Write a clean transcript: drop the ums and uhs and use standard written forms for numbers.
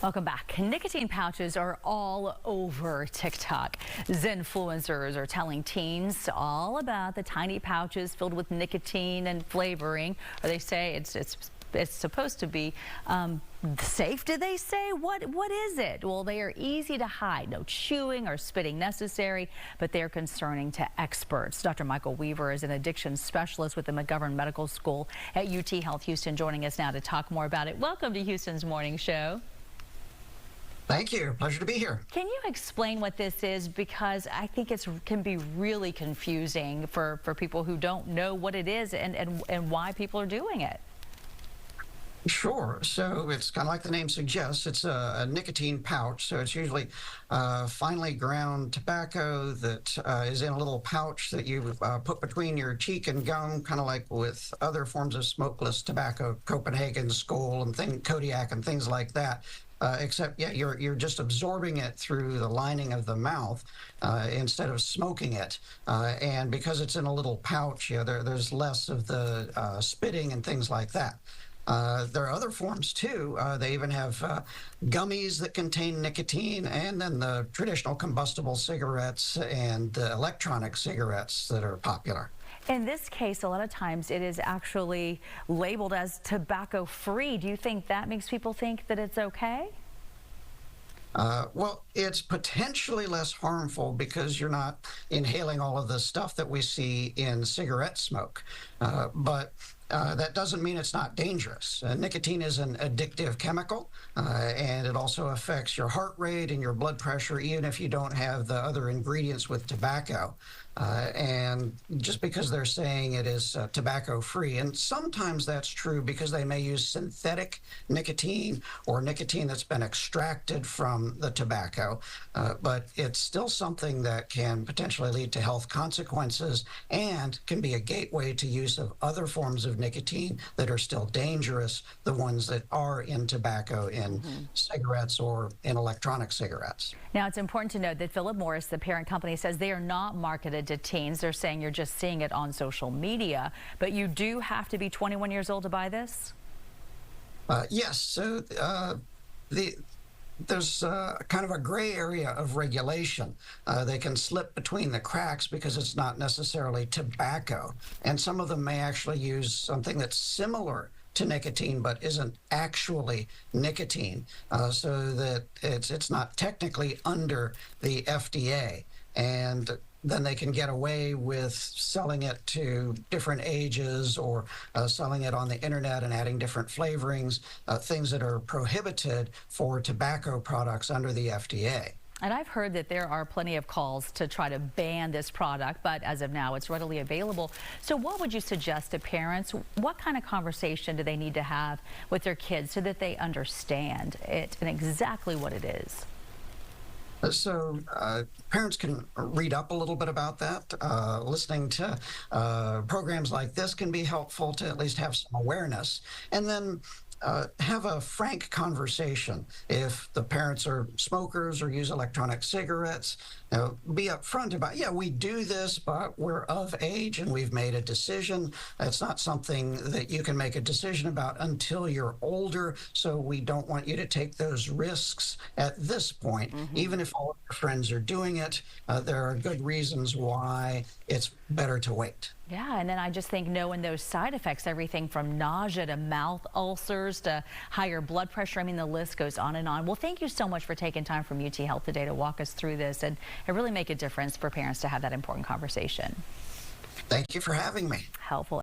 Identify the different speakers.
Speaker 1: Welcome back. Nicotine pouches are all over TikTok. Influencers are telling teens all about the tiny pouches filled with nicotine and flavoring. Or they say it's supposed to be safe, do they say? What is it? Well, they are easy to hide. No chewing or spitting necessary, but they're concerning to experts. Dr. Michael Weaver is an addiction specialist with the McGovern Medical School at UT Health Houston, joining us now to talk more about it. Welcome to Houston's Morning Show.
Speaker 2: Thank you. Pleasure to be here.
Speaker 1: Can you explain what this is? Because I think it can be really confusing for people who don't know what it is and why people are doing it.
Speaker 2: Sure. So it's kind of like the name suggests. It's a nicotine pouch. So it's usually finely ground tobacco that is in a little pouch that you put between your cheek and gum, kind of like with other forms of smokeless tobacco, Copenhagen, Skoal, and Kodiak, and things like that. Except, yeah, you're just absorbing it through the lining of the mouth instead of smoking it. And because it's in a little pouch, there's less of the spitting and things like that. There are other forms too. They even have gummies that contain nicotine, and then the traditional combustible cigarettes and electronic cigarettes that are popular.
Speaker 1: In this case, a lot of times it is actually labeled as tobacco-free. Do you think that makes people think that it's okay?
Speaker 2: Well, it's potentially less harmful because you're not inhaling all of the stuff that we see in cigarette smoke. But that doesn't mean it's not dangerous. Nicotine is an addictive chemical, and it also affects your heart rate and your blood pressure, even if you don't have the other ingredients with tobacco. And just because they're saying it is tobacco-free, and sometimes that's true because they may use synthetic nicotine or nicotine that's been extracted from the tobacco, but it's still something that can potentially lead to health consequences and can be a gateway to use of other forms of nicotine that are still dangerous, the ones that are in tobacco, in cigarettes or in electronic cigarettes.
Speaker 1: Now, it's important to note that Philip Morris, the parent company, says they are not marketed to teens. They're saying you're just seeing it on social media, but you do have to be 21 years old to buy this?
Speaker 2: Yes. So there's kind of a gray area of regulation. They can slip between the cracks because it's not necessarily tobacco. And some of them may actually use something that's similar to nicotine but isn't actually nicotine, so that it's not technically under the FDA. And then they can get away with selling it to different ages or selling it on the internet and adding different flavorings, things that are prohibited for tobacco products under the FDA.
Speaker 1: And I've heard that there are plenty of calls to try to ban this product, but as of now, it's readily available. So what would you suggest to parents? What kind of conversation do they need to have with their kids so that they understand it and exactly what it is?
Speaker 2: So parents can read up a little bit about that. Listening to programs like this can be helpful to at least have some awareness. And then have a frank conversation. If the parents are smokers or use electronic cigarettes, be upfront about, yeah, we do this, but we're of age and we've made a decision. It's not something that you can make a decision about until you're older, so we don't want you to take those risks at this point. Even if all of your friends are doing it, there are good reasons why it's better to wait.
Speaker 1: Yeah, and then I just think knowing those side effects, everything from nausea to mouth ulcers to higher blood pressure, I mean, the list goes on and on. Well, thank you so much for taking time from UT Health today to walk us through this and really make a difference for parents to have that important conversation.
Speaker 2: Thank you for having me.
Speaker 1: Helpful.